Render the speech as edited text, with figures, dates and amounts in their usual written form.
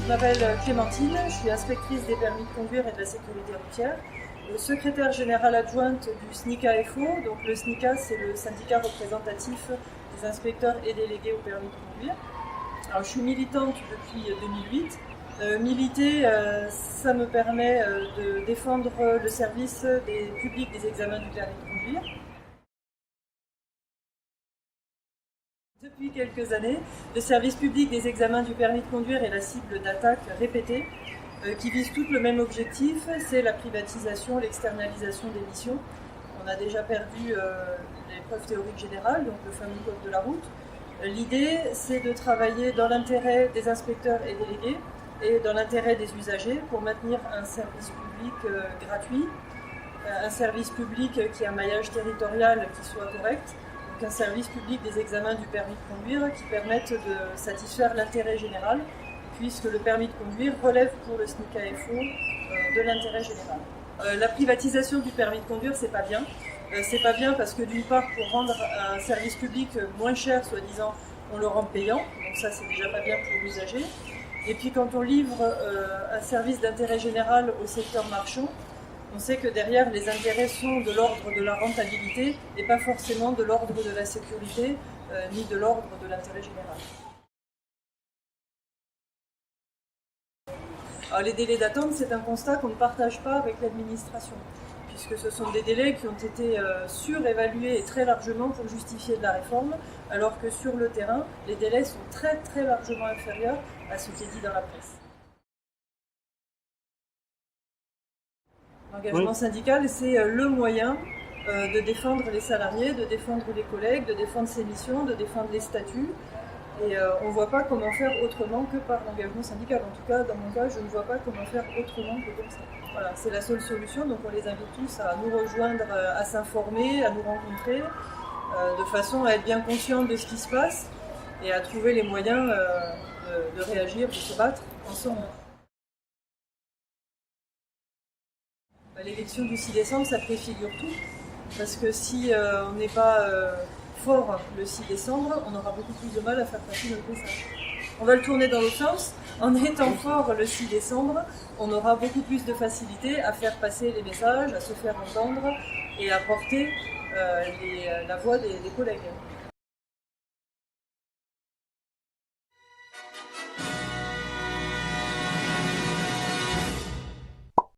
m'appelle Clémentine, je suis inspectrice des permis de conduire et de la sécurité routière, secrétaire générale adjointe du SNICA-FO. Donc le SNICA, c'est le syndicat représentatif des inspecteurs et délégués au permis de conduire. Alors, je suis militante depuis 2008. Militer, ça me permet de défendre le service des publics des examens du permis de conduire. Depuis quelques années, le service public des examens du permis de conduire est la cible d'attaques répétées qui visent toutes le même objectif, c'est la privatisation, l'externalisation des missions. On a déjà perdu l'épreuve théorique générale, donc le fameux code de la route. L'idée, c'est de travailler dans l'intérêt des inspecteurs et délégués et dans l'intérêt des usagers pour maintenir un service public gratuit, un service public qui a un maillage territorial qui soit correct, donc un service public des examens du permis de conduire qui permette de satisfaire l'intérêt général, puisque le permis de conduire relève pour le SNICA-FO de l'intérêt général. La privatisation du permis de conduire, c'est pas bien. C'est pas bien parce que d'une part, pour rendre un service public moins cher, soi-disant, on le rend payant, donc ça c'est déjà pas bien pour l'usager. Et puis quand on livre un service d'intérêt général au secteur marchand, on sait que derrière les intérêts sont de l'ordre de la rentabilité et pas forcément de l'ordre de la sécurité ni de l'ordre de l'intérêt général. Alors, les délais d'attente, c'est un constat qu'on ne partage pas avec l'administration, puisque ce sont des délais qui ont été surévalués et très largement pour justifier de la réforme, alors que sur le terrain, les délais sont très très largement inférieurs à ce qui est dit dans la presse. L'engagement syndical, c'est le moyen de défendre les salariés, de défendre les collègues, de défendre ses missions, de défendre les statuts. Et on ne voit pas comment faire autrement que par l'engagement syndical. En tout cas, dans mon cas, je ne vois pas comment faire autrement que comme ça. Voilà, c'est la seule solution, donc on les invite tous à nous rejoindre, à s'informer, à nous rencontrer, de façon à être bien conscients de ce qui se passe et à trouver les moyens de réagir, de se battre ensemble. L'élection du 6 décembre, ça préfigure tout, parce que si on n'est pas fort le 6 décembre, on aura beaucoup plus de mal à faire passer notre message. On va le tourner dans l'autre sens. En étant fort le 6 décembre, on aura beaucoup plus de facilité à faire passer les messages, à se faire entendre et à porter la voix des collègues.